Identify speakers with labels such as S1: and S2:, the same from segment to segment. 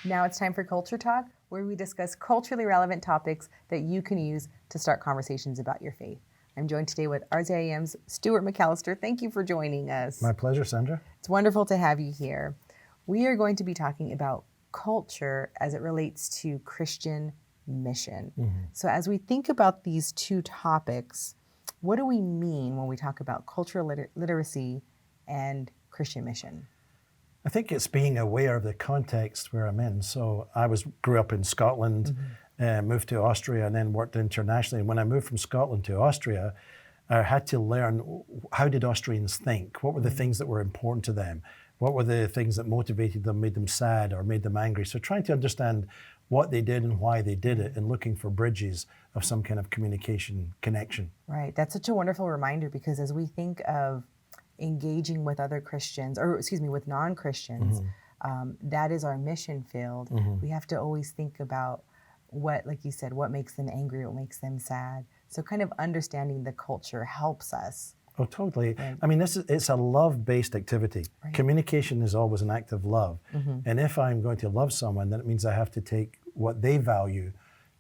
S1: Now it's time for Culture Talk, where we discuss culturally relevant topics that you can use to start conversations about your faith. I'm joined today with RZIM's Stuart McAlister. Thank you for joining us.
S2: My pleasure, Sandra.
S1: It's wonderful to have you here. We are going to be talking about culture as it relates to Christian mission. So as we think about these two topics, what do we mean when we talk about cultural literacy and Christian mission?
S2: I think it's being aware of the context where I'm in. So I grew up in Scotland, moved to Austria, and then worked internationally. And when I moved from Scotland to Austria, I had to learn, how did Austrians think? What were the things that were important to them? What were the things that motivated them, made them sad, or made them angry? So trying to understand what they did and why they did it, and looking for bridges of some kind of communication connection.
S1: Right. That's such a wonderful reminder, because as we think of engaging with other Christians, or with non-Christians, that is our mission field. We have to always think about what, like you said, what makes them angry, what makes them sad. So kind of understanding the culture helps us.
S2: Oh, totally.
S1: Right.
S2: I mean, it's a love-based activity.
S1: Right.
S2: Communication is always an act of love. And if I'm going to love someone, then it means I have to take what they value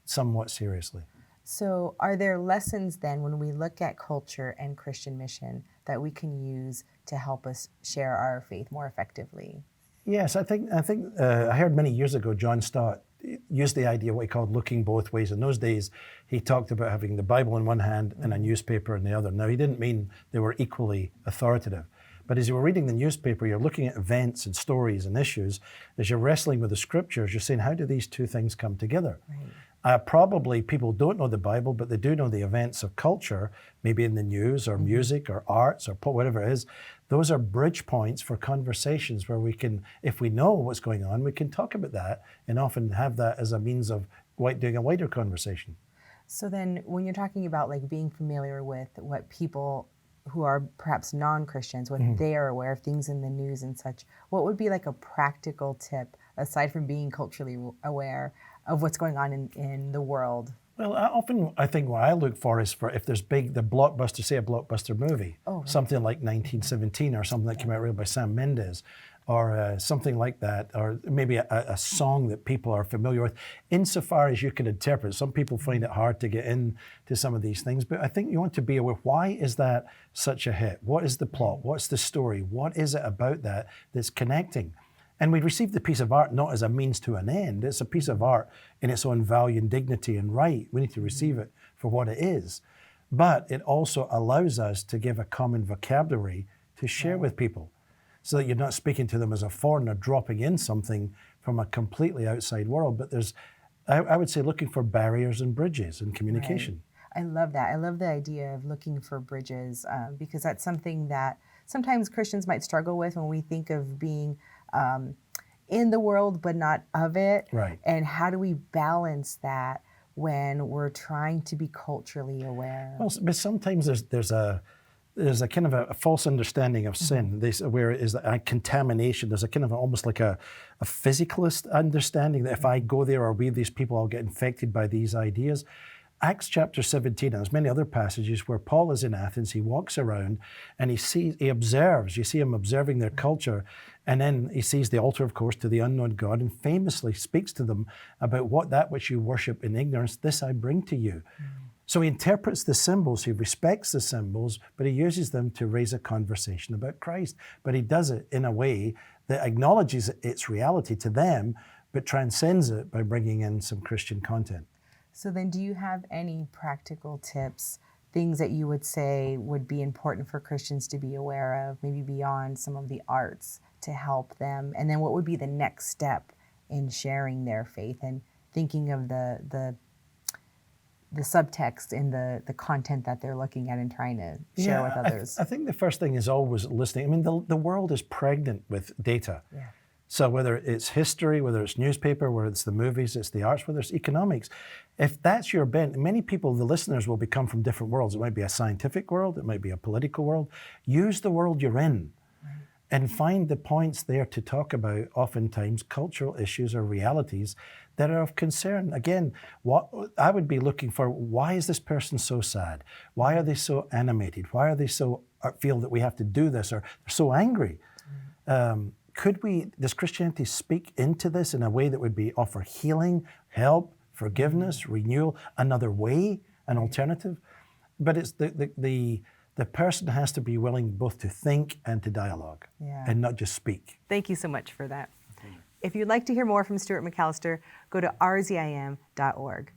S2: somewhat seriously.
S1: So are there lessons then when we look at culture and Christian mission that we can use to help us share our faith more effectively?
S2: Yes, I think I heard many years ago John Stott used the idea of what he called looking both ways. In those days, he talked about having the Bible in one hand and a newspaper in the other. Now, he didn't mean they were equally authoritative. But as you were reading the newspaper, you're looking at events and stories and issues. As you're wrestling with the scriptures, you're saying, how do these two things come together? Right. Probably people don't know the Bible, but they do know the events of culture, maybe in the news or music or arts or whatever it is. Those are bridge points for conversations where we can, if we know what's going on, we can talk about that and often have that as a means of doing a wider conversation.
S1: So then when you're talking about like being familiar with what people who are perhaps non-Christians, what they are aware of, things in the news and such, what would be like a practical tip, aside from being culturally aware, of what's going on in the world?
S2: Well, I think what I look for is for if there's the blockbuster, say a blockbuster movie, something like 1917 or something that came out by Sam Mendes, or something like that, or maybe a song that people are familiar with, insofar as you can interpret. Some people find it hard to get into some of these things, but I think you want to be aware, why is that such a hit? What is the plot? What's the story? What is it about that that's connecting? And we receive the piece of art not as a means to an end. It's a piece of art in its own value and dignity and right. We need to receive it for what it is. But it also allows us to give a common vocabulary to share with people, so that you're not speaking to them as a foreigner dropping in something from a completely outside world. But there's, I would say, looking for barriers and bridges in communication.
S1: Right. I love that. I love the idea of looking for bridges, because that's something that sometimes Christians might struggle with when we think of being in the world but not of it.
S2: Right.
S1: And how do we balance that when we're trying to be culturally aware?
S2: Well, but sometimes there's a kind of a false understanding of sin, where it is a contamination. There's a kind of almost like a physicalist understanding that if I go there or be these people, I'll get infected by these ideas. Acts chapter 17, and there's many other passages where Paul is in Athens, he walks around and he observes, you see him observing their culture, and then he sees the altar, of course, to the unknown God, and famously speaks to them about that which you worship in ignorance, this I bring to you. So he interprets the symbols, he respects the symbols, but he uses them to raise a conversation about Christ. But he does it in a way that acknowledges its reality to them, but transcends it by bringing in some Christian content.
S1: So then do you have any practical tips, things that you would say would be important for Christians to be aware of, maybe beyond some of the arts, to help them? And then what would be the next step in sharing their faith and thinking of the subtext in the content that they're looking at and trying to share with others?
S2: I think the first thing is always listening. I mean, the world is pregnant with data.
S1: Yeah.
S2: So whether it's history, whether it's newspaper, whether it's the movies, it's the arts, whether it's economics, if that's your bent, many people, the listeners, will come from different worlds. It might be a scientific world, it might be a political world. Use the world you're in. And find the points there to talk about, oftentimes, cultural issues or realities that are of concern. Again, what I would be looking for, why is this person so sad? Why are they so animated? Why are they so feel that we have to do this, or they're so angry? does Christianity speak into this in a way that would offer healing, help, forgiveness, renewal, another way, an alternative? But it's the person has to be willing both to think and to dialogue, and not just speak.
S1: Thank you so much for that. If you'd like to hear more from Stuart McAlister, go to rzim.org.